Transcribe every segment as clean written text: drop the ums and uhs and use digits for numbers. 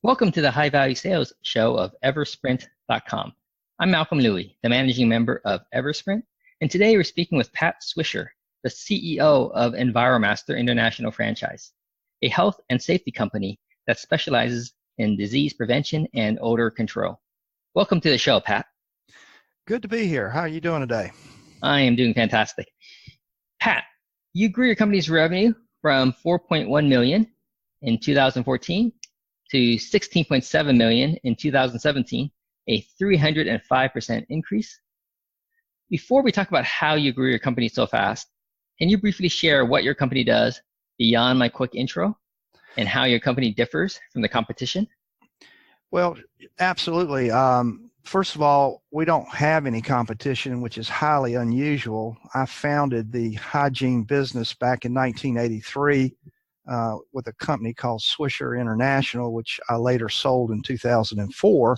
Welcome to the High Value Sales Show of Eversprint.com. I'm Malcolm Louie, the managing member of Eversprint, and today we're speaking with Pat Swisher, the CEO of Enviro-Master International Franchise, a health and safety company that specializes in disease prevention and odor control. Welcome to the show, Pat. Good to be here. How are you doing today? I am doing fantastic. Pat, you grew your company's revenue from $4.1 million in 2014 to $16.7 million in 2017, a 305% increase. Before we talk about how you grew your company so fast, can you briefly share what your company does beyond my quick intro and how your company differs from the competition? Well, absolutely. First of all, we don't have any competition, which is highly unusual. I founded the hygiene business back in 1983 with a company called Swisher International, which I later sold in 2004.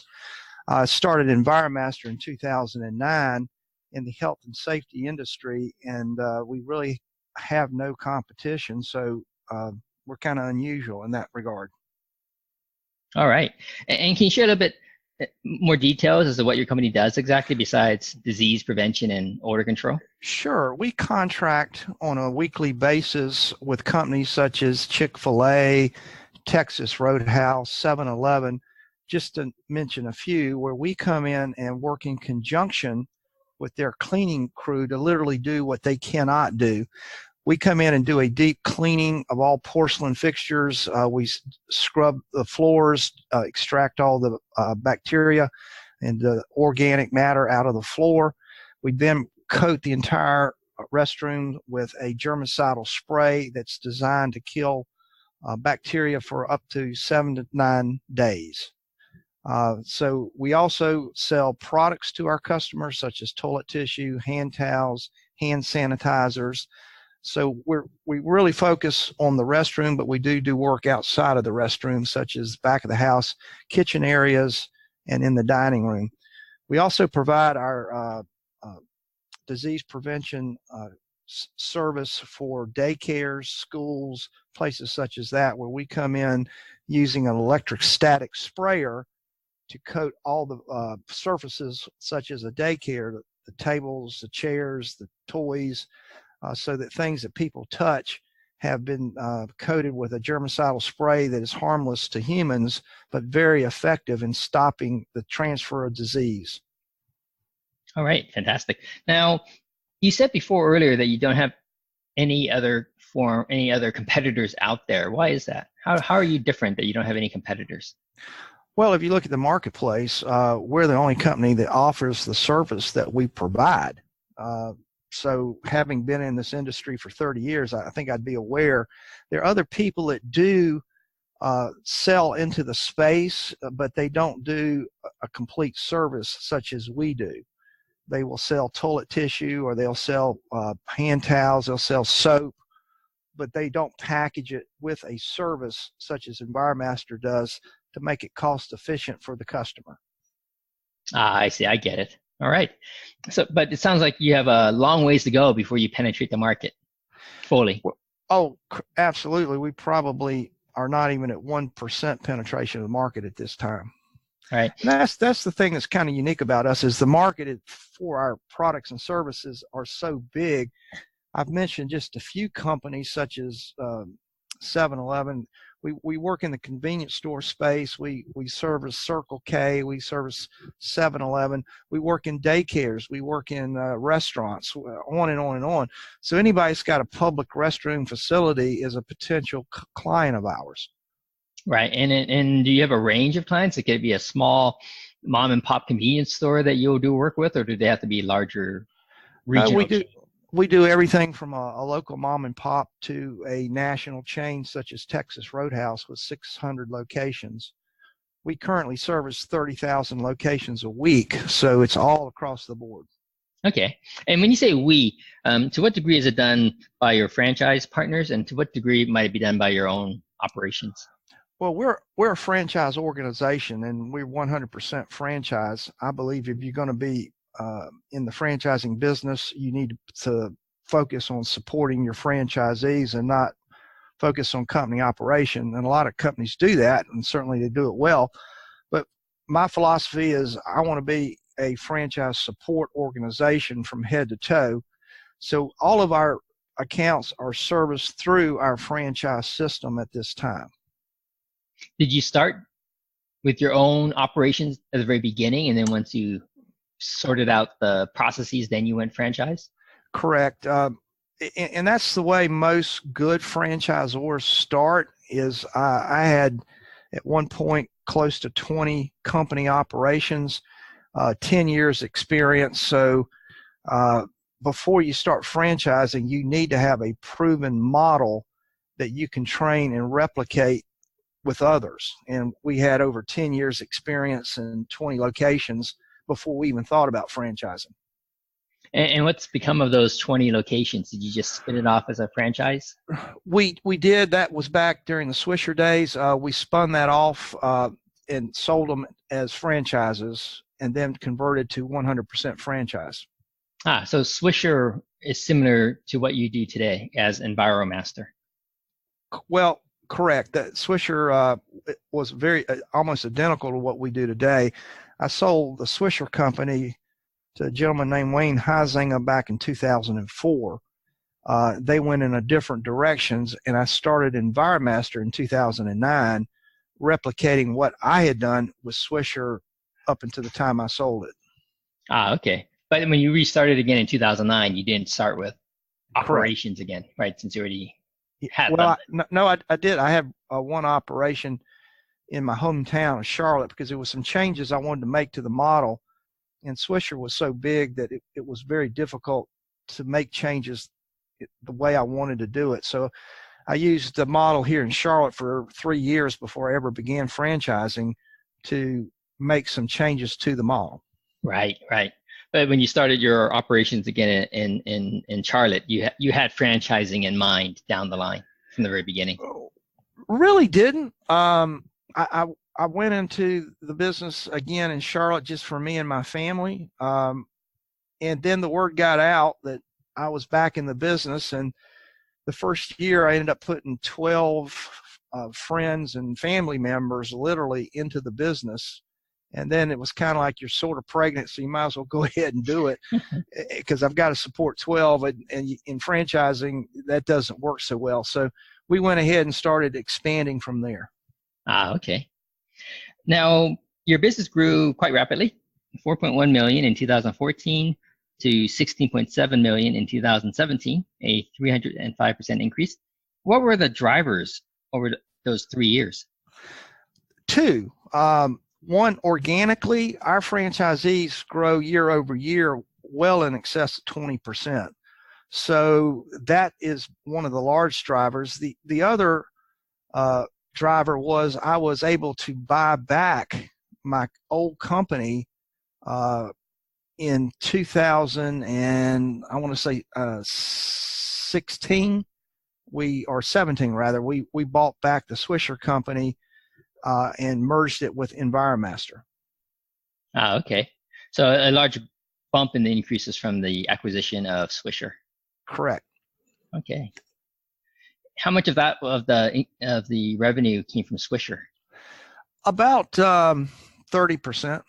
I started Enviro-Master in 2009 in the health and safety industry, and we really have no competition, so we're kind of unusual in that regard. All right. And can you share a little bit more details as to what your company does exactly besides disease prevention and odor control? Sure. We contract on a weekly basis with companies such as Chick-fil-A, Texas Roadhouse, 7-Eleven, just to mention a few, where we come in and work in conjunction with their cleaning crew to literally do what they cannot do. We come in and do a deep cleaning of all porcelain fixtures. We scrub the floors, extract all the bacteria and organic matter out of the floor. We then coat the entire restroom with a germicidal spray that's designed to kill bacteria for up to 7 to 9 days. So we also sell products to our customers such as toilet tissue, hand towels, hand sanitizers. So we really focus on the restroom, but we do work outside of the restroom, such as back of the house, kitchen areas, and in the dining room. We also provide our disease prevention service for daycares, schools, places such as that, where we come in using an electric static sprayer to coat all the surfaces, such as a daycare, the tables, the chairs, the toys, so that things that people touch have been coated with a germicidal spray that is harmless to humans, but very effective in stopping the transfer of disease. All right, fantastic. Now, you said before earlier that you don't have any other competitors out there. Why is that? How are you different that you don't have any competitors? Well, if you look at the marketplace, we're the only company that offers the service that we provide. So having been in this industry for 30 years, I think I'd be aware there are other people that do sell into the space, but they don't do a complete service such as we do. They will sell toilet tissue, or they'll sell hand towels, they'll sell soap, but they don't package it with a service such as Enviro-Master does to make it cost efficient for the customer. I see. I get it. All right. So, but it sounds like you have a long ways to go before you penetrate the market fully. Oh, absolutely. We probably are not even at 1% penetration of the market at this time. All right. And that's the thing that's kind of unique about us, is the market for our products and services are so big. I've mentioned just a few companies such as 7-Eleven. We work in the convenience store space. We service Circle K. We service 7-Eleven. We work in daycares. We work in restaurants, on and on and on. So anybody that's got a public restroom facility is a potential client of ours. Right. And do you have a range of clients? It could be a small mom and pop convenience store that you'll do work with, or do they have to be larger regional? We do everything from a local mom and pop to a national chain such as Texas Roadhouse with 600 locations. We currently service 30,000 locations a week, so it's all across the board. Okay. And when you say we, to what degree is it done by your franchise partners, and to what degree might it be done by your own operations? Well, we're a franchise organization, and we're 100% franchise. I believe if you're going to be in the franchising business, you need to focus on supporting your franchisees and not focus on company operation. And a lot of companies do that, and certainly they do it well. But my philosophy is I want to be a franchise support organization from head to toe. So all of our accounts are serviced through our franchise system at this time. Did you start with your own operations at the very beginning, and then once you sorted out the processes, then you went franchise? Correct. And that's the way most good franchisors start. Is I had at one point close to 20 company operations, 10 years experience. So before you start franchising, you need to have a proven model that you can train and replicate with others. And we had over 10 years experience in 20 locations before we even thought about franchising. And what's become of those 20 locations? Did you just spin it off as a franchise? We did. That was back during the Swisher days. We spun that off and sold them as franchises, and then converted to 100% franchise. So Swisher is similar to what you do today as Enviro-Master. Well, correct. That Swisher was very almost identical to what we do today. I sold the Swisher company to a gentleman named Wayne Huizinga back in 2004. They went in a different directions, and I started Enviro-Master in 2009, replicating what I had done with Swisher up until the time I sold it. Okay. But when you restarted again in 2009, you didn't start with operations again, right? Since you already had them. I did. I had one operation in my hometown of Charlotte because there was some changes I wanted to make to the model. And Swisher was so big that it was very difficult to make changes the way I wanted to do it. So I used the model here in Charlotte for 3 years before I ever began franchising to make some changes to the model. Right. But when you started your operations again in Charlotte, you had franchising in mind down the line from the very beginning. Really didn't. I went into the business again in Charlotte just for me and my family. And then the word got out that I was back in the business. And the first year I ended up putting 12 friends and family members literally into the business. And then it was kind of like you're sort of pregnant, so you might as well go ahead and do it because I've got to support 12. And in franchising, that doesn't work so well. So we went ahead and started expanding from there. Okay. Now, your business grew quite rapidly, 4.1 million in 2014 to 16.7 million in 2017, a 305% increase. What were the drivers over those 3 years? Two. One, organically, our franchisees grow year over year well in excess of 20%. So that is one of the large drivers. The other driver was I was able to buy back my old company in 2000 and I want to say 16 or 17 rather. We bought back the Swisher company and merged it with Enviro-Master. Okay. So a large bump in the increases from the acquisition of Swisher. Correct. Okay. How much of that of the revenue came from Swisher? About 30%.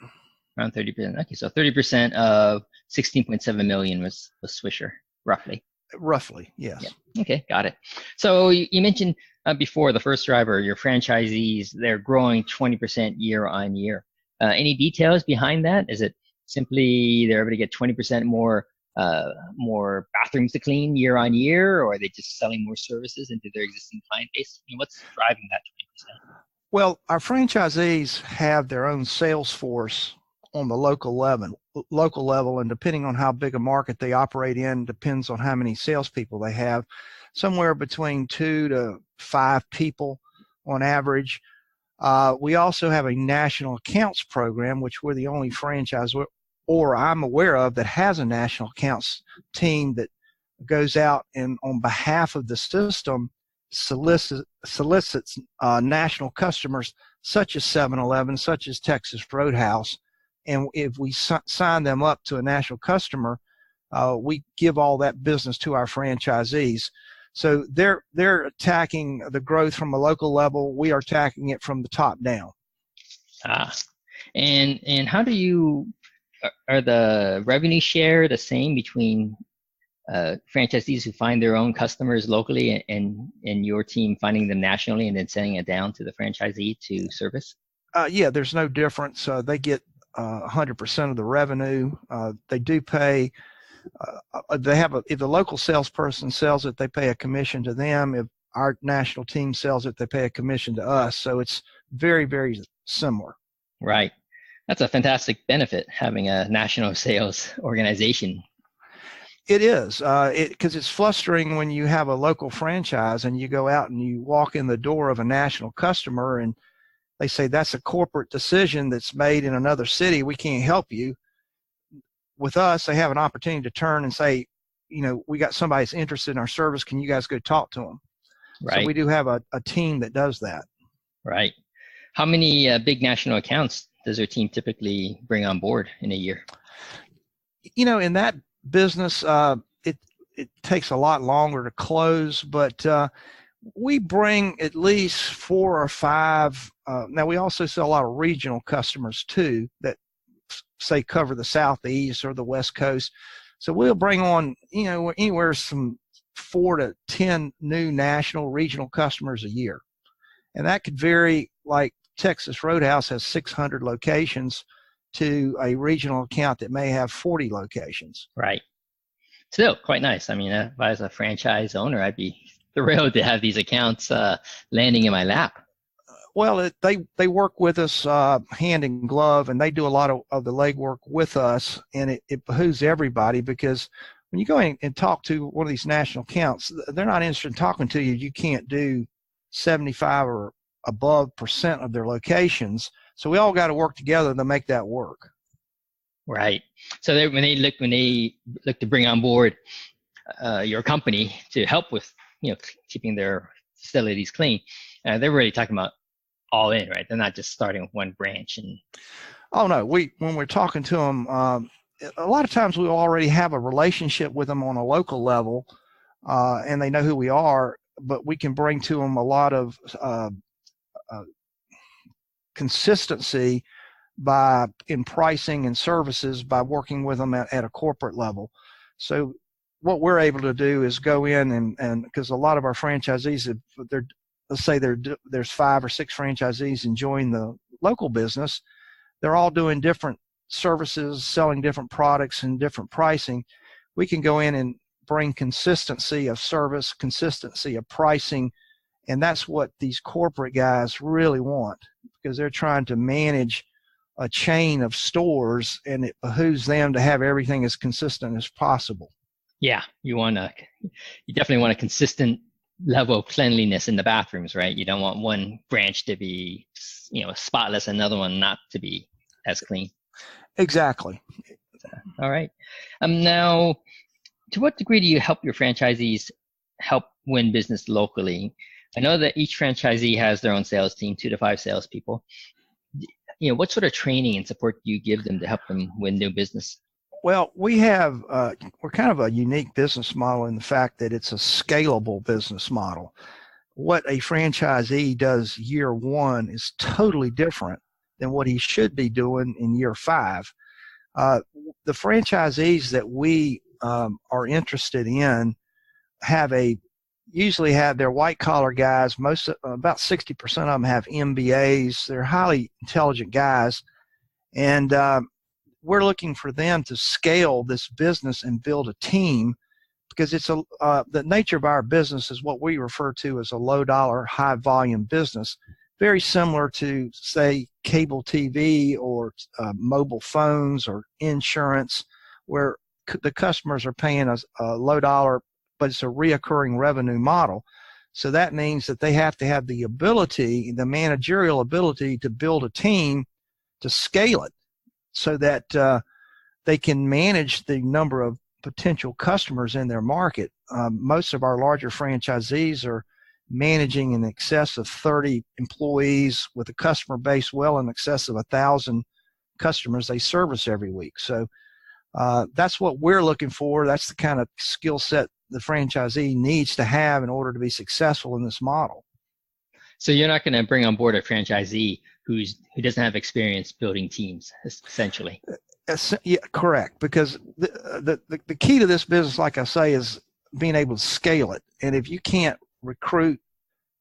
Around 30%. Okay, so 30% of 16.7 million was Swisher, roughly. Roughly, yes. Yeah. Okay, got it. So you mentioned before the first driver, your franchisees, they're growing 20% year on year. Any details behind that? Is it simply they're able to get 20% more bathrooms to clean year on year, or are they just selling more services into their existing client base? What's driving that 20%? Well, our franchisees have their own sales force on the local level, and depending on how big a market they operate in, depends on how many salespeople they have. Somewhere between 2 to 5 people on average. We also have a national accounts program, which we're the only franchise or I'm aware of that has a national accounts team that goes out and on behalf of the system solicits national customers such as 7-Eleven, such as Texas Roadhouse. And if we sign them up to a national customer, we give all that business to our franchisees. So they're attacking the growth from a local level. We are attacking it from the top down. And how do you, are the revenue share the same between franchisees who find their own customers locally and your team finding them nationally and then sending it down to the franchisee to service? Yeah, there's no difference. They get 100% of the revenue. They do pay. They have if the local salesperson sells it, they pay a commission to them. If our national team sells it, they pay a commission to us. So it's very, very similar. Right. That's a fantastic benefit, having a national sales organization. It is, because it's frustrating when you have a local franchise and you go out and you walk in the door of a national customer and they say that's a corporate decision that's made in another city. We can't help you. With us, they have an opportunity to turn and say, we got somebody that's interested in our service. Can you guys go talk to them? Right. So we do have a team that does that. Right. How many big national accounts does your team typically bring on board in a year? In that business, it takes a lot longer to close, but we bring at least 4 or 5. Now we also sell a lot of regional customers too that say cover the Southeast or the West Coast. So we'll bring on, anywhere from 4 to 10 new national regional customers a year. And that could vary, like Texas Roadhouse has 600 locations to a regional account that may have 40 locations. Right. Still quite nice. I mean, if I was a franchise owner, I'd be thrilled to have these accounts landing in my lap. Well, they work with us hand in glove, and they do a lot of the legwork with us, and it behooves everybody, because when you go in and talk to one of these national accounts, they're not interested in talking to you. You can't do 75 or above % of their locations. So we all got to work together to make that work. Right. So when they look to bring on board your company to help with keeping their facilities clean, they're really talking about all in, right? They're not just starting with one branch. And oh no, when we're talking to them, a lot of times we already have a relationship with them on a local level, and they know who we are. But we can bring to them a lot of consistency in pricing and services by working with them at a corporate level. So what we're able to do is go in and because a lot of our franchisees, let's say there's 5 or 6 franchisees enjoying the local business, they're all doing different services, selling different products and different pricing. We can go in and bring consistency of service, consistency of pricing, and that's what these corporate guys really want, because they're trying to manage a chain of stores, and it behooves them to have everything as consistent as possible. Yeah, you definitely want a consistent level of cleanliness in the bathrooms, right? You don't want one branch to be, spotless, another one not to be as clean. Exactly. All right. Now, to what degree do you help your franchisees help win business locally? I know that each franchisee has their own sales team, 2 to 5 salespeople. What sort of training and support do you give them to help them win new business? Well, we're kind of a unique business model in the fact that it's a scalable business model. What a franchisee does year 1 is totally different than what he should be doing in year 5. The franchisees that we are interested in usually have their white collar guys. About 60% of them have MBAs. They're highly intelligent guys, and we're looking for them to scale this business and build a team, because it's the nature of our business is what we refer to as a low dollar, high volume business, very similar to, say, cable TV or mobile phones or insurance, where the customers are paying a low dollar, but it's a reoccurring revenue model. So that means that they have to have the managerial ability to build a team to scale it, so that they can manage the number of potential customers in their market. Most of our larger franchisees are managing in excess of 30 employees with a customer base well in excess of 1,000 customers they service every week. So that's what we're looking for. That's the kind of skill set the franchisee needs to have in order to be successful in this model. So you're not going to bring on board a franchisee who doesn't have experience building teams, essentially. Yeah, correct. Because the key to this business, like I say, is being able to scale it. And if you can't recruit,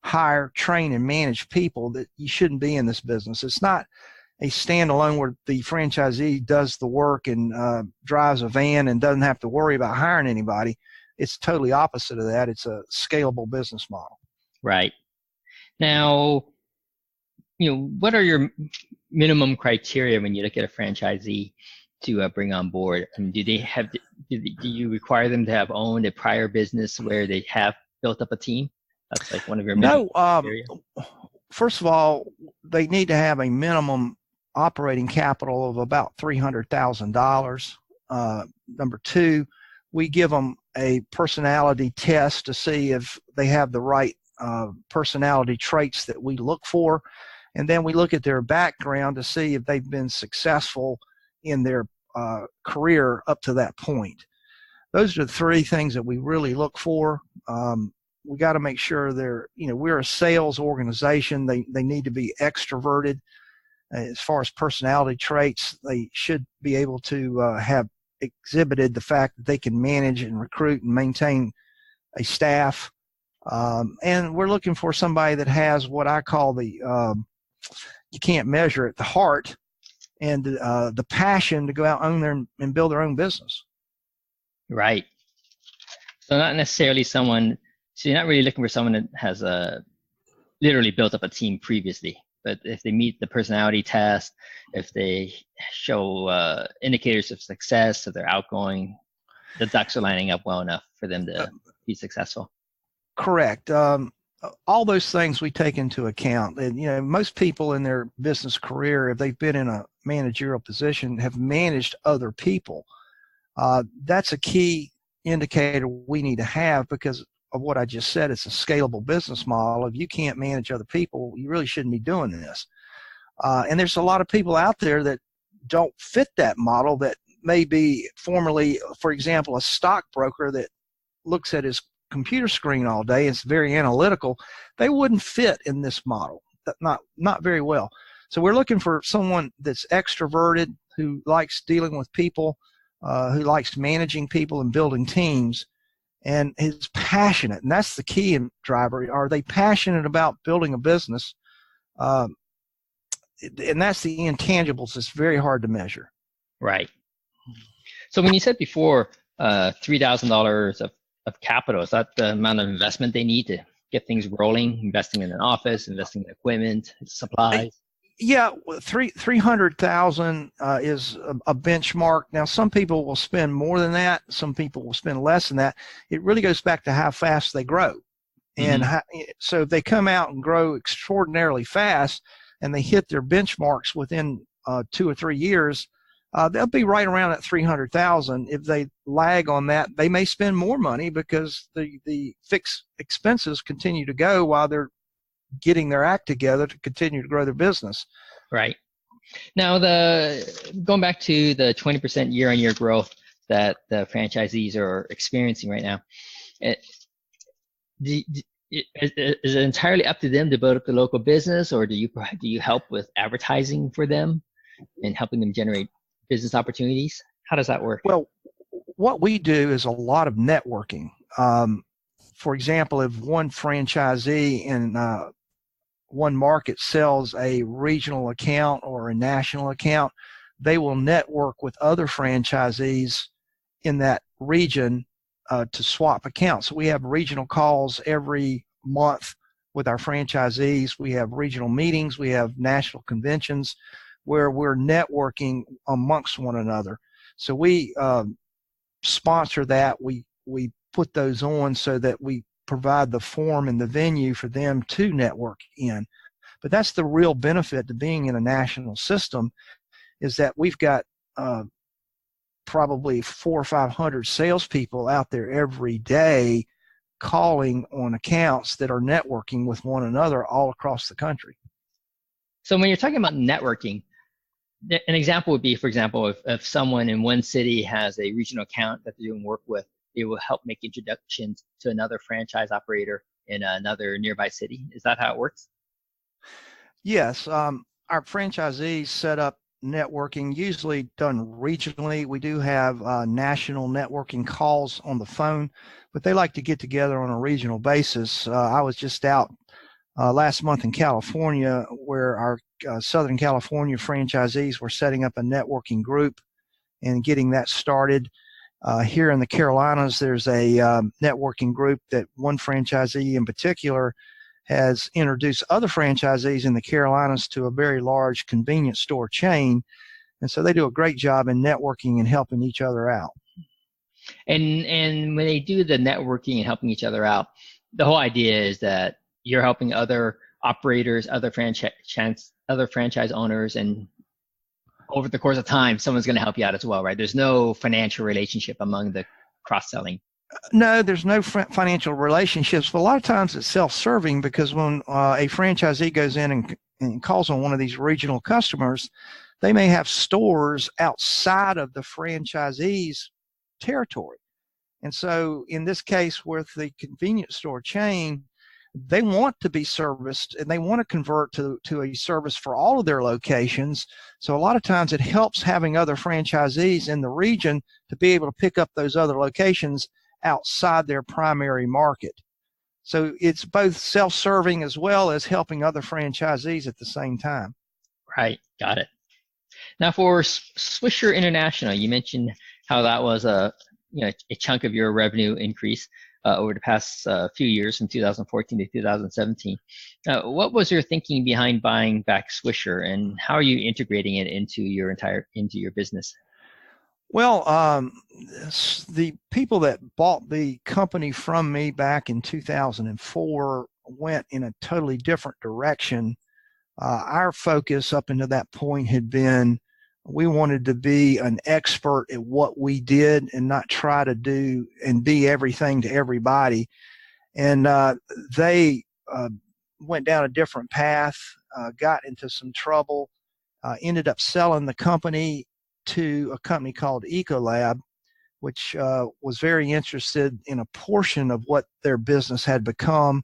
hire, train, and manage people, that you shouldn't be in this business. It's not a standalone where the franchisee does the work and drives a van and doesn't have to worry about hiring anybody. It's totally opposite of that. It's a scalable business model. Right. Now, what are your minimum criteria when you look at a franchisee to bring on board? I mean, do you require them to have owned a prior business where they have built up a team? That's like one of your minimum criteria. First of all, they need to have a minimum operating capital of about $300,000. Number two, we give them a personality test to see if they have the right personality traits that we look for. And then we look at their background to see if they've been successful in their career up to that point. Those are the three things that we really look for. We got to make sure we're a sales organization. They need to be extroverted. As far as personality traits, they should be able to have exhibited the fact that they can manage and recruit and maintain a staff. And we're looking for somebody that has what I call you can't measure it, the heart and the passion to go out and build their own business. Right. So not necessarily so you're not really looking for someone that has literally built up a team previously. But if they meet the personality test, if they show indicators of success, if they're outgoing, the ducks are lining up well enough for them to be successful. Correct. All those things we take into account. And, most people in their business career, if they've been in a managerial position, have managed other people. That's a key indicator we need to have because of what I just said. It's a scalable business model. If you can't manage other people, you really shouldn't be doing this. And there's a lot of people out there that don't fit that model, that may be formerly, for example, a stockbroker that looks at his computer screen all day. It's very analytical. They wouldn't fit in this model, not very well. So we're looking for someone that's extroverted, who likes dealing with people, who likes managing people and building teams, and is passionate. And that's the key driver. Are they passionate about building a business? And that's the intangibles. It's very hard to measure. Right. So when you said before, $3,000 of capital, is that the amount of investment they need to get things rolling, investing in an office, investing in equipment, supplies? Yeah, 300,000 is a benchmark. Now, some people will spend more than that. Some people will spend less than that. It really goes back to how fast they grow. And so if they come out and grow extraordinarily fast and they hit their benchmarks within 2 or 3 years, they'll be right around at 300,000. If they lag on that, they may spend more money because the fixed expenses continue to go while they're getting their act together to continue to grow their business. Right. Now, going back to the 20% year-on-year growth that the franchisees are experiencing right now, is it entirely up to them to build up the local business, or do you help with advertising for them and helping them generate business opportunities? How does that work? Well, what we do is a lot of networking. For example, if one franchisee in one market sells a regional account or a national account, they will network with other franchisees in that region to swap accounts. So we have regional calls every month with our franchisees. We have regional meetings. We have national conventions where we're networking amongst one another. So we sponsor that. We put those on so that we provide the forum and the venue for them to network in. But that's the real benefit to being in a national system, is that we've got probably 400 or 500 salespeople out there every day calling on accounts that are networking with one another all across the country. So when you're talking about networking, an example would be, for example, if someone in one city has a regional account that they're doing work with, it will help make introductions to another franchise operator in another nearby city. Is that how it works? Yes, our franchisees set up networking, usually done regionally. We do have national networking calls on the phone, but they like to get together on a regional basis. I was just out last month in California, where our Southern California franchisees were setting up a networking group and getting that started. Here in the Carolinas, there's a networking group that one franchisee in particular has introduced other franchisees in the Carolinas to a very large convenience store chain. And so they do a great job in networking and helping each other out. And when they do the networking and helping each other out, the whole idea is that you're helping other operators, other franchise owners, and over the course of time, someone's going to help you out as well, right? There's no financial relationship among the cross-selling. No, there's no financial relationships, but a lot of times it's self-serving, because when a franchisee goes in and calls on one of these regional customers, they may have stores outside of the franchisee's territory. And so in this case, with the convenience store chain, they want to be serviced and they want to convert to a service for all of their locations. So a lot of times it helps having other franchisees in the region to be able to pick up those other locations outside their primary market. So it's both self-serving as well as helping other franchisees at the same time. Right, got it. Now for Swisher International, you mentioned how that was a chunk of your revenue increase over the past few years, from 2014 to 2017. What was your thinking behind buying back Swisher, and how are you integrating it into your business? Well, the people that bought the company from me back in 2004 went in a totally different direction. Our focus up until that point had been, we wanted to be an expert at what we did and not try to do and be everything to everybody. And they went down a different path, got into some trouble, ended up selling the company to a company called Ecolab, which was very interested in a portion of what their business had become,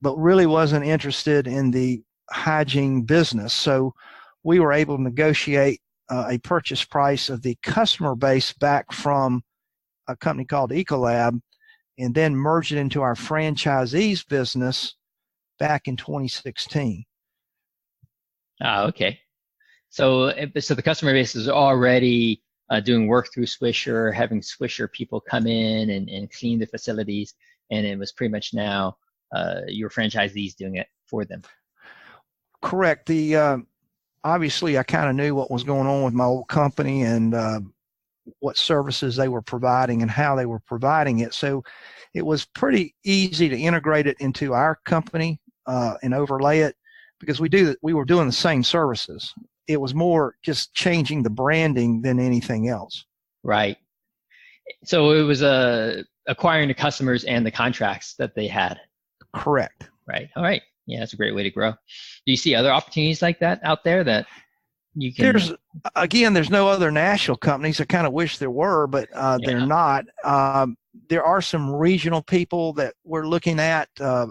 but really wasn't interested in the hygiene business. So we were able to negotiate a purchase price of the customer base back from a company called Ecolab, and then merge it into our franchisees business back in 2016. Okay. So the customer base is already doing work through Swisher, having Swisher people come in and clean the facilities, and it was pretty much now your franchisees doing it for them. Correct. Obviously, I kind of knew what was going on with my old company and what services they were providing and how they were providing it. So it was pretty easy to integrate it into our company and overlay it, because we were doing the same services. It was more just changing the branding than anything else. Right. So it was acquiring the customers and the contracts that they had. Correct. Right. All right. Yeah, that's a great way to grow. Do you see other opportunities like that out there that you can? There's no other national companies. I kind of wish there were, but they're not. There are some regional people that we're looking at.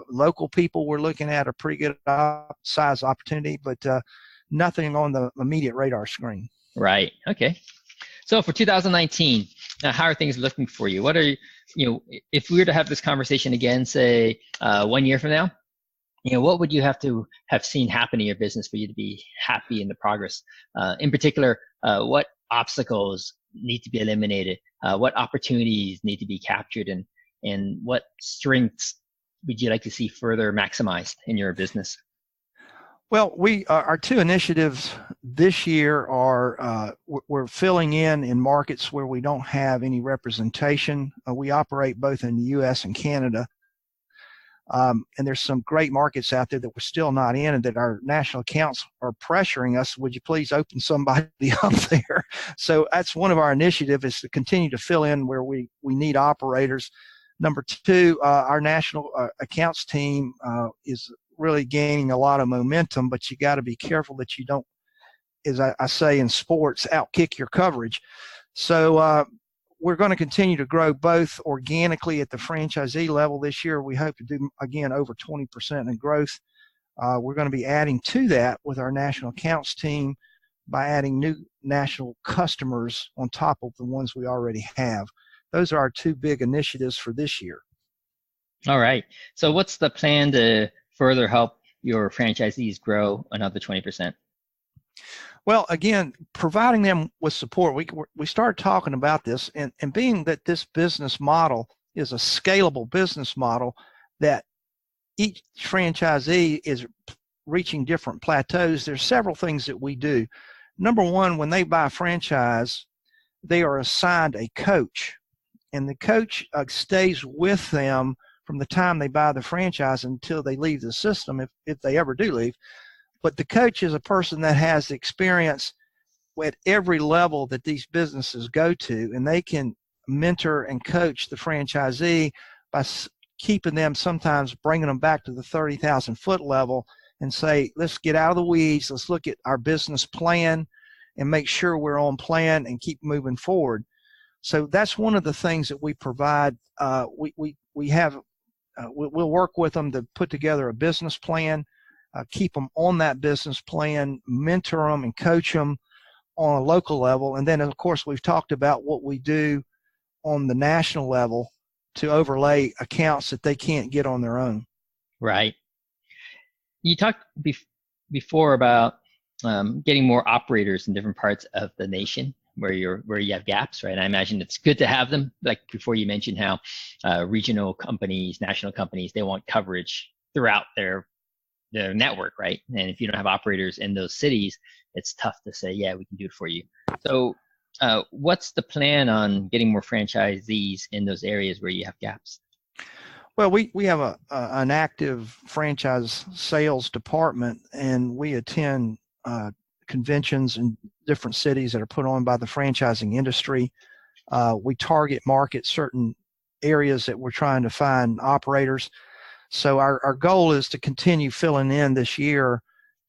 Local people we're looking at a pretty good size opportunity, but nothing on the immediate radar screen. Right. Okay. So for 2019, how are things looking for you? What are if we were to have this conversation again, say 1 year from now, what would you have to have seen happen in your business for you to be happy in the progress? In particular, what obstacles need to be eliminated? What opportunities need to be captured, and what strengths would you like to see further maximized in your business? Well, our two initiatives this year are we're filling in markets where we don't have any representation. We operate both in the U.S. and Canada. And there's some great markets out there that we're still not in, and that our national accounts are pressuring us. Would you please open somebody up there? So that's one of our initiatives, is to continue to fill in where we need operators. Number two, our national accounts team is really gaining a lot of momentum, but you got to be careful that you don't, as I say in sports, outkick your coverage. So we're going to continue to grow both organically at the franchisee level this year. We hope to do, again, over 20% in growth. We're going to be adding to that with our national accounts team by adding new national customers on top of the ones we already have. Those are our two big initiatives for this year. All right. So what's the plan to further help your franchisees grow another 20%? Well, again, providing them with support. We started talking about this, and being that this business model is a scalable business model, that each franchisee is reaching different plateaus. There's several things that we do. Number one, when they buy a franchise, they are assigned a coach, and the coach stays with them from the time they buy the franchise until they leave the system, if they ever do leave. But the coach is a person that has experience at every level that these businesses go to, and they can mentor and coach the franchisee by keeping them, sometimes bringing them back to the 30,000 foot level and say, let's get out of the weeds, let's look at our business plan and make sure we're on plan and keep moving forward. So that's one of the things that we provide. We'll work with them to put together a business plan, keep them on that business plan, mentor them and coach them on a local level. And then, of course, we've talked about what we do on the national level to overlay accounts that they can't get on their own. Right. You talked before about getting more operators in different parts of the nation where you have gaps, right? And I imagine it's good to have them. Like before, you mentioned how regional companies, national companies, they want coverage throughout their network, right? And if you don't have operators in those cities, it's tough to say, yeah, we can do it for you. So what's the plan on getting more franchisees in those areas where you have gaps? Well, we have an active franchise sales department, and we attend conventions in different cities that are put on by the franchising industry. We target market certain areas that we're trying to find operators. So our goal is to continue filling in this year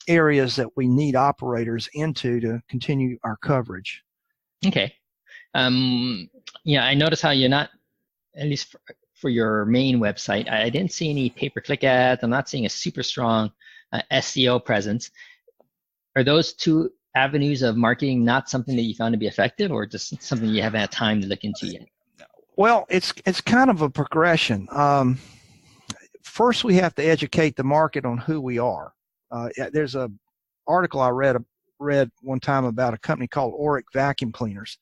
areas that we need operators into to continue our coverage. Okay. Yeah, I noticed how you're not, at least for your main website, I didn't see any pay-per-click ads. I'm not seeing a super strong SEO presence. Are those two avenues of marketing not something that you found to be effective, or just something you haven't had time to look into yet? Well, it's kind of a progression. First, we have to educate the market on who we are. There's an article I read one time about a company called Oric Vacuum Cleaners.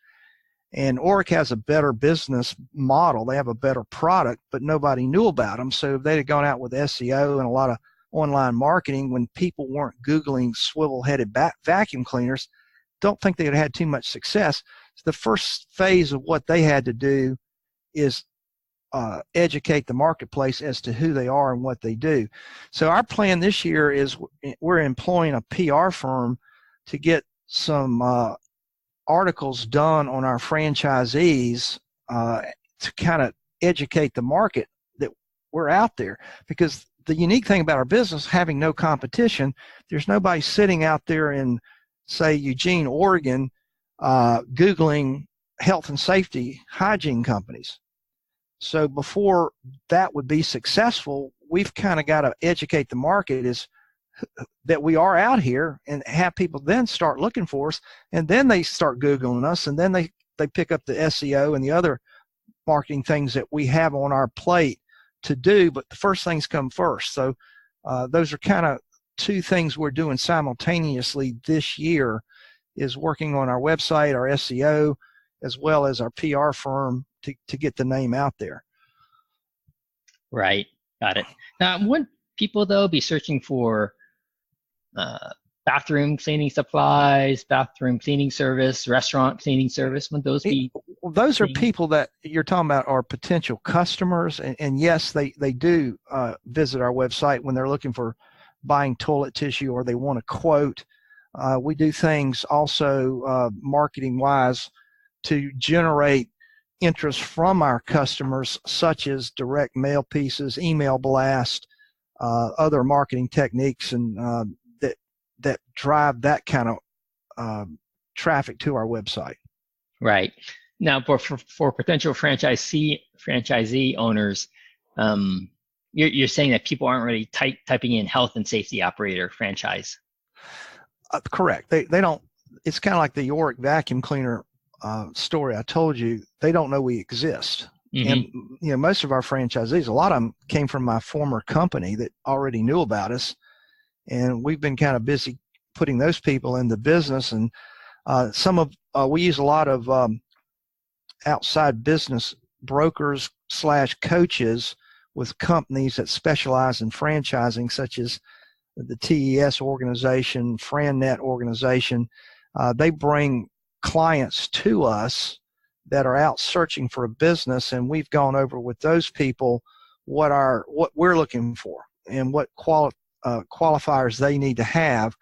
And Oric has a better business model. They have a better product, but nobody knew about them. So if they'd have gone out with SEO and a lot of online marketing when people weren't Googling swivel-headed vacuum cleaners, don't think they would have had too much success. So the first phase of what they had to do is educate the marketplace as to who they are and what they do. So our plan this year is we're employing a PR firm to get some articles done on our franchisees to kind of educate the market that we're out there. Because the unique thing about our business, having no competition, there's nobody sitting out there in, say, Eugene, Oregon, Googling health and safety hygiene companies. So before that would be successful, we've kind of got to educate the market is that we are out here and have people then start looking for us, and then they start Googling us, and then they pick up the SEO and the other marketing things that we have on our plate to do, but the first things come first. So those are kind of two things we're doing simultaneously this year, is working on our website, our SEO, as well as our PR firm to get the name out there. Right, got it. Now, would people, though, be searching for bathroom cleaning supplies, bathroom cleaning service, restaurant cleaning service? Would those be? Well, those are people that you're talking about are potential customers, and yes, they do visit our website when they're looking for buying toilet tissue or they want a quote. We do things also marketing-wise to generate interest from our customers, such as direct mail pieces, email blast, other marketing techniques, and that drive that kind of traffic to our website. Right. Now, for potential franchisee owners, you're saying that people aren't really typing in health and safety operator franchise. Correct. They don't. It's kind of like the York vacuum cleaner story I told you. They don't know we exist. And most of our franchisees, a lot of them came from my former company that already knew about us, and we've been kind of busy putting those people in the business. And we use a lot of outside business brokers / coaches with companies that specialize in franchising, such as the TES organization, FranNet organization. They bring clients to us that are out searching for a business, and we've gone over with those people what we're looking for and what qualifiers they need to have.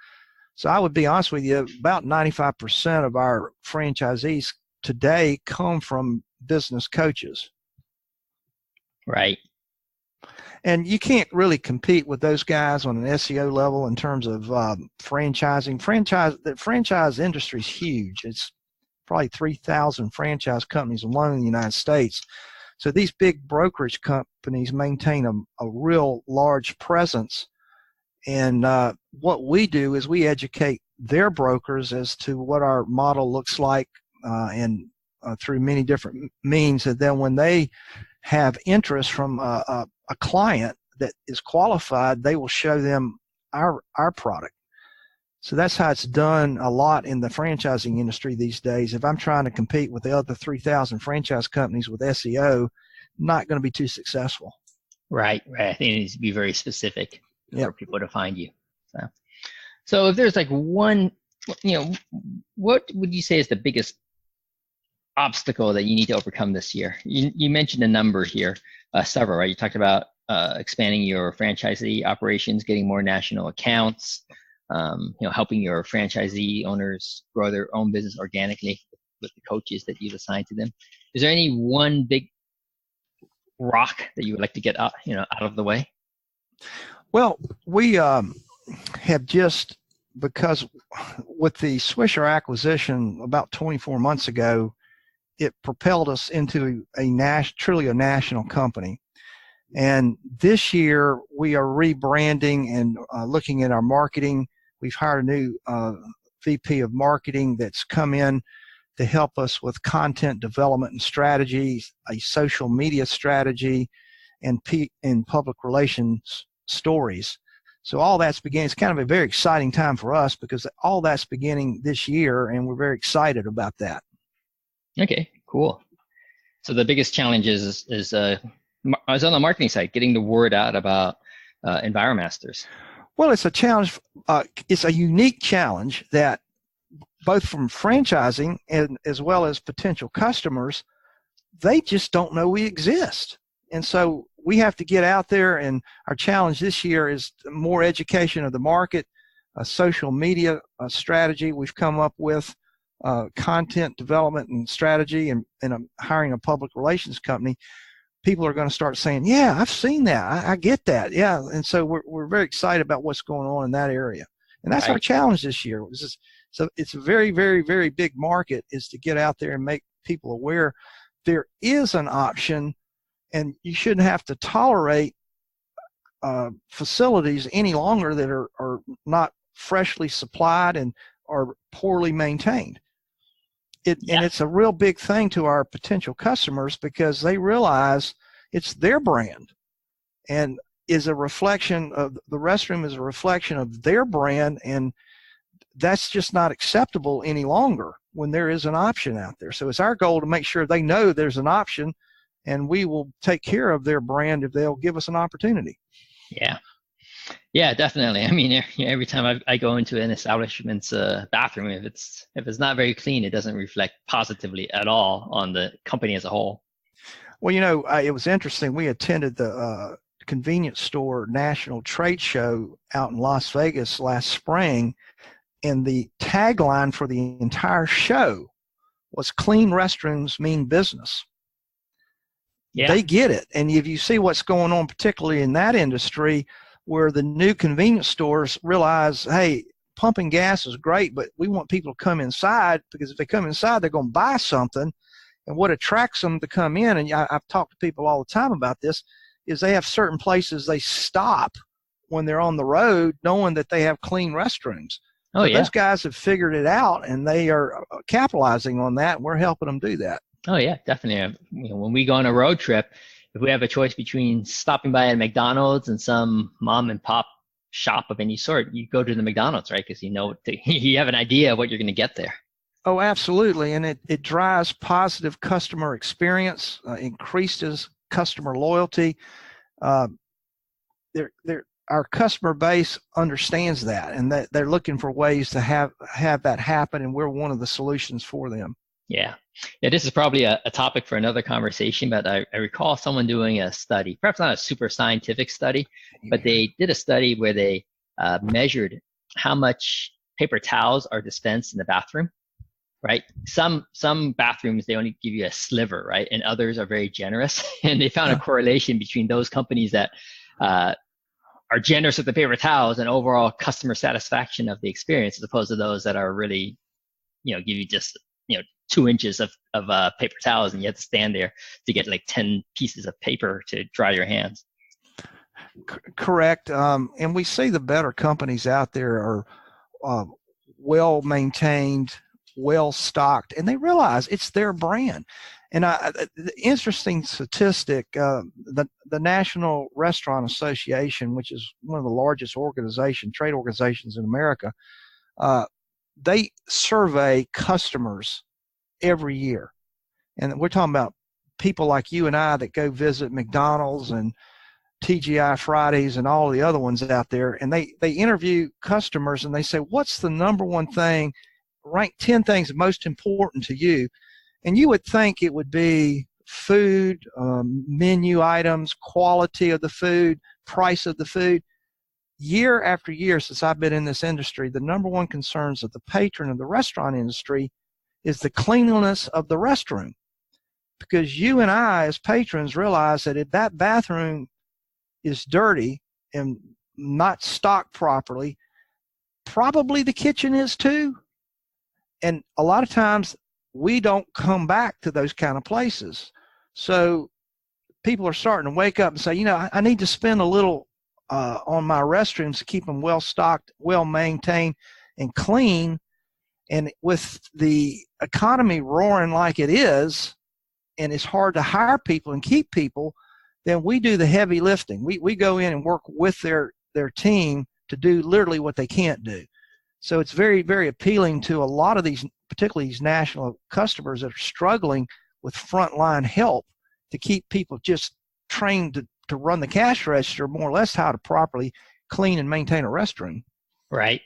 So I would be honest with you, about 95% of our franchisees today come from business coaches. Right. And you can't really compete with those guys on an SEO level in terms of franchising. The franchise industry is huge. It's probably 3,000 franchise companies alone in the United States. So these big brokerage companies maintain a real large presence. And what we do is we educate their brokers as to what our model looks like and through many different means. And then when they have interest from a client that is qualified, they will show them our product. So that's how it's done a lot in the franchising industry these days. If I'm trying to compete with the other 3,000 franchise companies with SEO, not going to be too successful. Right. I think it needs to be very specific for people to find you. So if there's like one, what would you say is the biggest obstacle that you need to overcome this year? You mentioned a number here, several, right? You talked about expanding your franchisee operations, getting more national accounts, helping your franchisee owners grow their own business organically with the coaches that you've assigned to them. Is there any one big rock that you would like to get out of the way? Well, we have just, because with the Swisher acquisition about 24 months ago, it propelled us into truly a national company. And this year we are rebranding and looking at our marketing. We've hired a new VP of marketing that's come in to help us with content development and strategies, a social media strategy, and public relations stories. So all that's beginning. It's kind of a very exciting time for us because all that's beginning this year, and we're very excited about that. Okay, cool. So the biggest challenge is on the marketing side, getting the word out about Enviro-Masters. Well, it's a challenge. It's a unique challenge that both from franchising and as well as potential customers, they just don't know we exist. And so we have to get out there, and our challenge this year is more education of the market, a social media strategy we've come up with, content development and strategy, and hiring a public relations company. People are going to start saying, yeah, I've seen that. I get that. Yeah. And so we're very excited about what's going on in that area. And that's our challenge this year. So it's a very, very, very big market, is to get out there and make people aware there is an option, and you shouldn't have to tolerate facilities any longer that are not freshly supplied and are poorly maintained. And it's a real big thing to our potential customers, because they realize it's their brand and is a reflection of the restroom, is a reflection of their brand, and that's just not acceptable any longer when there is an option out there. So it's our goal to make sure they know there's an option, and we will take care of their brand if they'll give us an opportunity. Yeah, definitely. I mean, every time I go into an establishment's bathroom, if it's not very clean, it doesn't reflect positively at all on the company as a whole. Well, it was interesting. We attended the convenience store national trade show out in Las Vegas last spring, and the tagline for the entire show was "Clean restrooms mean business." Yeah. They get it. And if you see what's going on, particularly in that industry, where the new convenience stores realize, hey, pumping gas is great, but we want people to come inside, because if they come inside, they're going to buy something. And what attracts them to come in, and I've talked to people all the time about this, is they have certain places they stop when they're on the road knowing that they have clean restrooms. Oh, So yeah. those guys have figured it out, and they are capitalizing on that, and we're helping them do that. Oh, yeah, definitely. When we go on a road trip, if we have a choice between stopping by a McDonald's and some mom and pop shop of any sort, you go to the McDonald's, right? Because you have an idea of what you're going to get there. Oh, absolutely. And it drives positive customer experience, increases customer loyalty. Our customer base understands that, and that they're looking for ways to have that happen, and we're one of the solutions for them. Yeah. This is probably a topic for another conversation, but I recall someone doing a study, perhaps not a super scientific study, but they did a study where they measured how much paper towels are dispensed in the bathroom, right? Some bathrooms, they only give you a sliver, right? And others are very generous. And they found a correlation between those companies that are generous with the paper towels and overall customer satisfaction of the experience, as opposed to those that are really, give you just, 2 inches of paper towels, and you have to stand there to get like 10 pieces of paper to dry your hands. Correct. And we see the better companies out there are well maintained, well stocked, and they realize it's their brand. And the interesting statistic, the National Restaurant Association, which is one of the largest trade organizations in America, they survey customers every year. And we're talking about people like you and I that go visit McDonald's and TGI Fridays and all the other ones out there. And they interview customers, and they say, what's the number one thing, rank 10 things most important to you? And you would think it would be food, menu items, quality of the food, price of the food. Year after year since I've been in this industry, the number one concerns of the patron of the restaurant industry is the cleanliness of the restroom. Because you and I as patrons realize that if that bathroom is dirty and not stocked properly, probably the kitchen is too. And a lot of times we don't come back to those kind of places. So people are starting to wake up and say, I need to spend a little on my restrooms to keep them well stocked, well maintained, and clean. And with the economy roaring like it is, and it's hard to hire people and keep people, then we do the heavy lifting. We go in and work with their team to do literally what they can't do. So it's very, very appealing to a lot of these, particularly these national customers that are struggling with frontline help to keep people just trained to run the cash register, more or less how to properly clean and maintain a restroom. Right.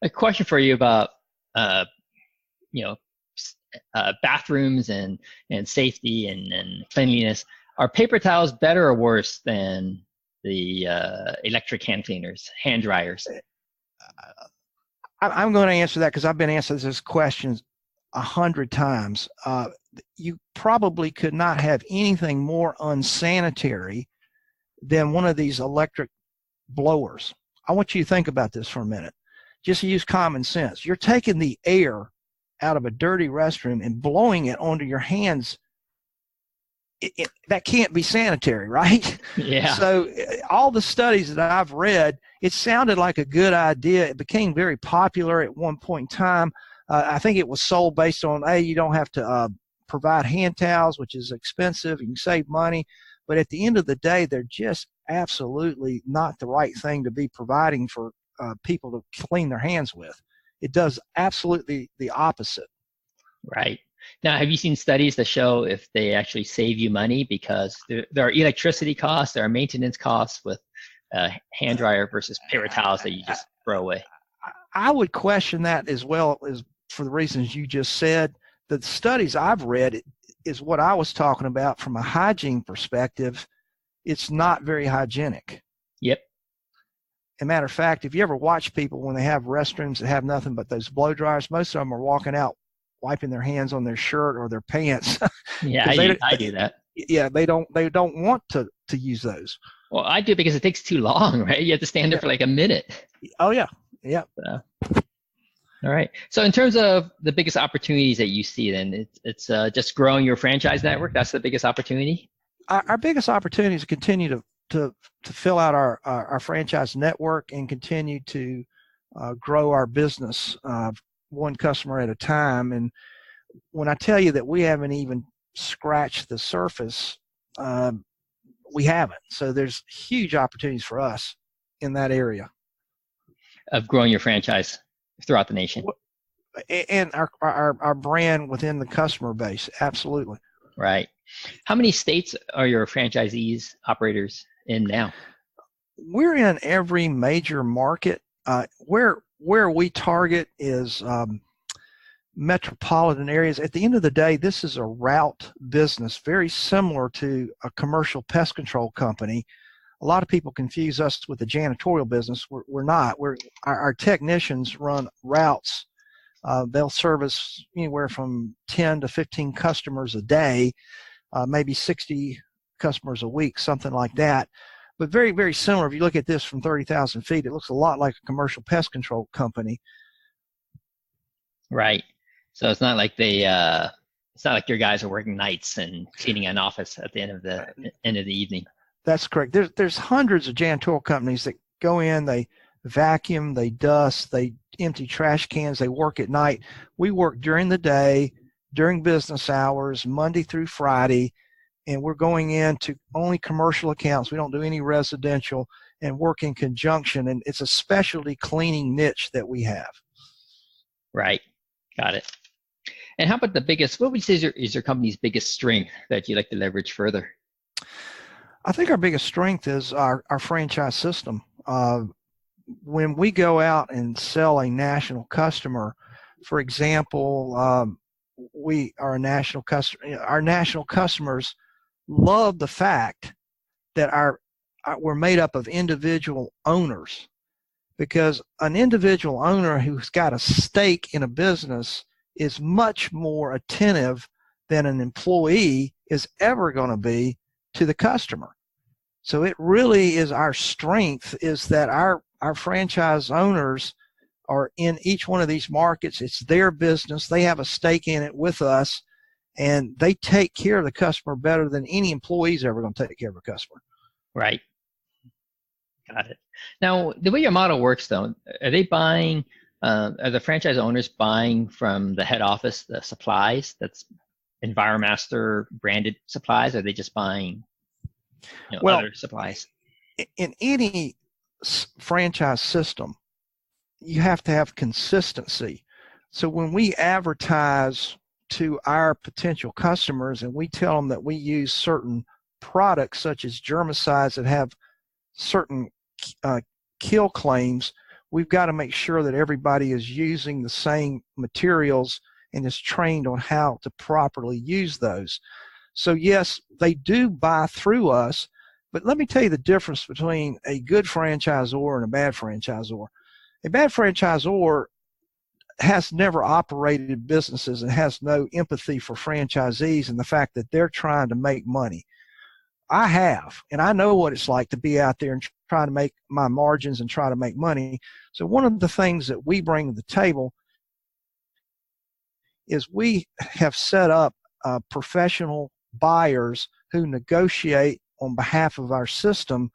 A question for you about bathrooms and safety and cleanliness. Are paper towels better or worse than the electric hand cleaners, hand dryers? I'm going to answer that because I've been answered this question 100 times. You probably could not have anything more unsanitary than one of these electric blowers. I want you to think about this for a minute. Just use common sense. You're taking the air out of a dirty restroom and blowing it onto your hands. That can't be sanitary, right? Yeah. So all the studies that I've read, it sounded like a good idea. It became very popular at one point in time. I think it was sold based on, hey, you don't have to provide hand towels, which is expensive. You can save money. But at the end of the day, they're just absolutely not the right thing to be providing for people to clean their hands with. It does absolutely the opposite. Right. Now, have you seen studies that show if they actually save you money? Because there are electricity costs, there are maintenance costs with hand dryer versus paper towels that you just throw away. I would question that as well, as for the reasons you just said. The studies I've read is what I was talking about from a hygiene perspective. It's not very hygienic. Yep. As a matter of fact, if you ever watch people when they have restrooms that have nothing but those blow dryers, most of them are walking out wiping their hands on their shirt or their pants. Yeah, I do that. Yeah, they don't want to use those. Well, I do because it takes too long, right? You have to stand there for like a minute. Oh yeah. All right. So in terms of the biggest opportunities that you see, then it's just growing your franchise network. That's the biggest opportunity. Our biggest opportunity is to continue to fill out our franchise network and continue to grow our business one customer at a time. And when I tell you that we haven't even scratched the surface, we haven't. So there's huge opportunities for us in that area Of growing your franchise throughout the nation. And our brand within the customer base. Absolutely. Right. How many states are your franchisees operators in now? We're in every major market. Where we target is metropolitan areas. At the end of the day, this is a route business, very similar to a commercial pest control company. A lot of people confuse us with the janitorial business. We're not. Our technicians run routes. They'll service anywhere from 10 to 15 customers a day, maybe 60 customers a week, something like that. But very, very similar. If you look at this from 30,000 feet, it looks a lot like a commercial pest control company. Right. So it's not like it's not like your guys are working nights and cleaning an office at the end of the evening. That's correct. There's hundreds of janitorial companies that go in, they vacuum, they dust, they empty trash cans, they work at night. We work during the day, during business hours, Monday through Friday, and we're going into only commercial accounts. We don't do any residential and work in conjunction, and it's a specialty cleaning niche that we have. Right. Got it. And how about what would you say is your company's biggest strength that you'd like to leverage further? I think our biggest strength is our franchise system. When we go out and sell a national customer, for example, we are a national customer. Our national customers love the fact that we're made up of individual owners, because an individual owner who's got a stake in a business is much more attentive than an employee is ever going to be to the customer. So it really is our strength, is that our franchise owners are in each one of these markets. It's their business. They have a stake in it with us, and they take care of the customer better than any employee is ever going to take care of a customer. Right. Got it. Now, the way your model works, though, are the franchise owners buying from the head office the supplies, that's Enviro-Master branded supplies, or are they just buying other supplies? In any franchise system, you have to have consistency. So when we advertise to our potential customers and we tell them that we use certain products such as germicides that have certain kill claims, we've got to make sure that everybody is using the same materials and is trained on how to properly use those. So yes, they do buy through us, but let me tell you the difference between a good franchisor and a bad franchisor. A bad franchisor has never operated businesses and has no empathy for franchisees and the fact that they're trying to make money. I have, and I know what it's like to be out there and try to make my margins and try to make money. So one of the things that we bring to the table is we have set up professional buyers who negotiate on behalf of our system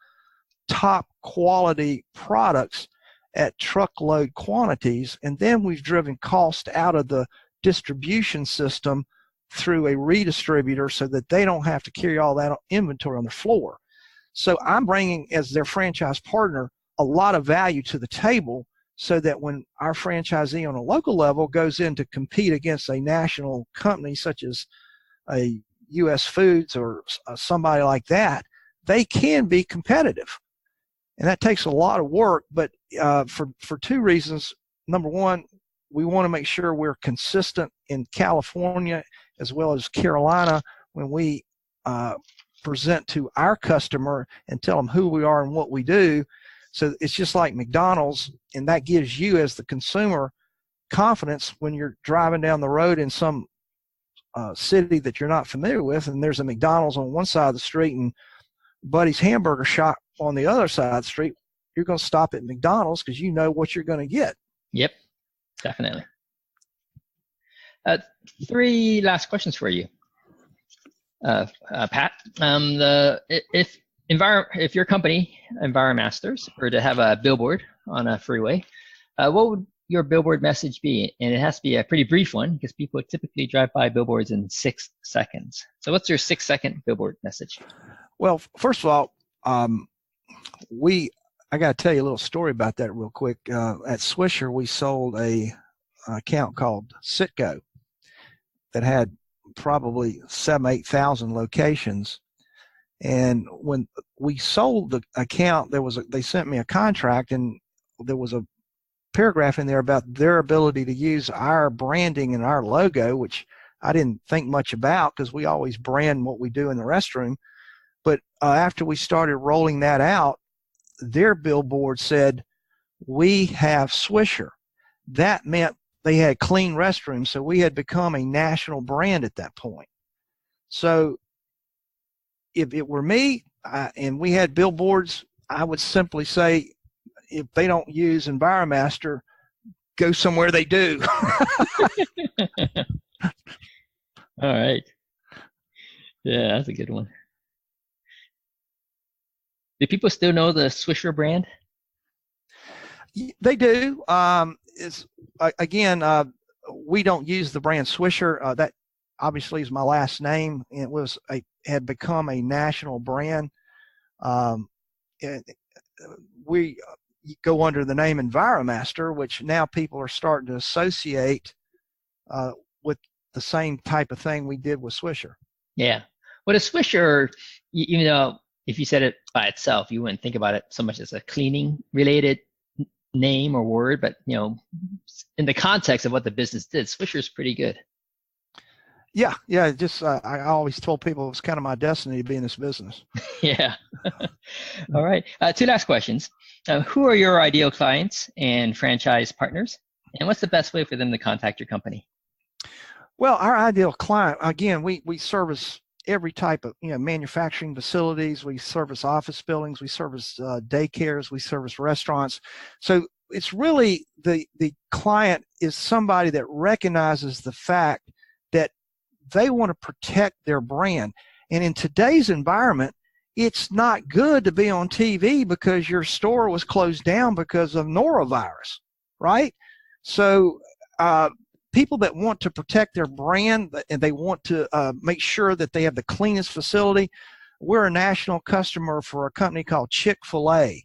top quality products at truckload quantities, and then we've driven cost out of the distribution system through a redistributor so that they don't have to carry all that inventory on the floor. So I'm bringing, as their franchise partner, a lot of value to the table so that when our franchisee on a local level goes in to compete against a national company such as a U.S. Foods or somebody like that, they can be competitive. And that takes a lot of work, but for two reasons. Number one, we want to make sure we're consistent in California as well as Carolina when we present to our customer and tell them who we are and what we do. So it's just like McDonald's, and that gives you as the consumer confidence when you're driving down the road in some city that you're not familiar with, and there's a McDonald's on one side of the street and Buddy's Hamburger Shop on the other side of the street. You're going to stop at McDonald's because you know what you're going to get. Yep. Definitely. Three last questions for you, Pat. If your company, Enviro-Masters, were to have a billboard on a freeway, what would your billboard message be? And it has to be a pretty brief one because people typically drive by billboards in 6 seconds. So what's your 6-second billboard message? Well, first of all, I got to tell you a little story about that real quick. At Swisher, we sold a account called Citgo that had probably 8,000 locations. And when we sold the account, they sent me a contract, and there was a paragraph in there about their ability to use our branding and our logo, which I didn't think much about because we always brand what we do in the restroom. But after we started rolling that out, their billboard said, "We have Swisher." That meant they had clean restrooms, so we had become a national brand at that point. So if it were me and we had billboards, I would simply say, if they don't use Enviro-Master, go somewhere they do. All right. Yeah, that's a good one. Do people still know the Swisher brand? They do. We don't use the brand Swisher. That obviously is my last name. It had become a national brand. We go under the name Enviro-Master, which now people are starting to associate with the same type of thing we did with Swisher. Yeah. Well, a Swisher, even though if you said it by itself, you wouldn't think about it so much as a cleaning related name or word, but in the context of what the business did, Swisher is pretty good. Yeah. Just I always told people it was kind of my destiny to be in this business. Yeah. All right. 2 last questions. Who are your ideal clients and franchise partners, and what's the best way for them to contact your company? Well, our ideal client, again, we service every type of manufacturing facilities. We service office buildings. We service daycares. We service restaurants. So it's really the client is somebody that recognizes the fact that they want to protect their brand. And in today's environment, it's not good to be on TV because your store was closed down because of norovirus, right? So people that want to protect their brand and they want to make sure that they have the cleanest facility. We're a national customer for a company called Chick-fil-A,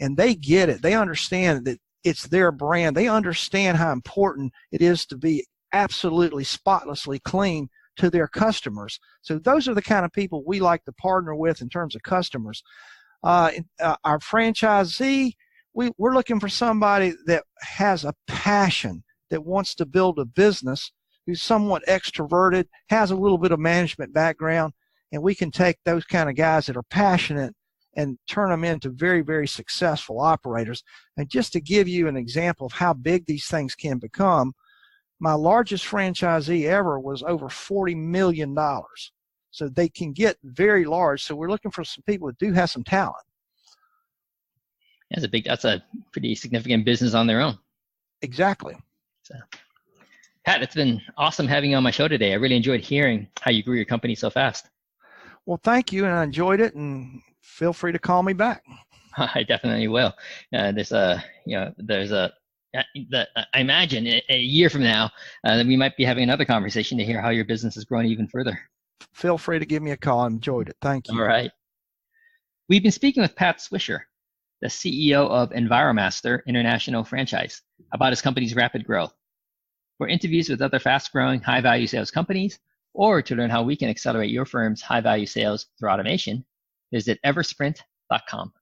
and they get it. They understand that it's their brand. They understand how important it is to be absolutely spotlessly clean to their customers. So those are the kind of people we like to partner with in terms of customers. Our franchisee, we're looking for somebody that has a passion, that wants to build a business, who's somewhat extroverted, has a little bit of management background, and we can take those kind of guys that are passionate and turn them into very, very successful operators. And just to give you an example of how big these things can become, my largest franchisee ever was over $40 million. So they can get very large. So we're looking for some people that do have some talent. That's a pretty significant business on their own. Exactly. So, Pat, it's been awesome having you on my show today. I really enjoyed hearing how you grew your company so fast. Well, thank you, and I enjoyed it, and feel free to call me back. I definitely will. I imagine a year from now that we might be having another conversation to hear how your business has grown even further. Feel free to give me a call. I enjoyed it. Thank you. All right. We've been speaking with Pat Swisher, the CEO of Enviro-Master International Franchise, about his company's rapid growth. For interviews with other fast-growing, high-value sales companies, or to learn how we can accelerate your firm's high-value sales through automation, visit eversprint.com.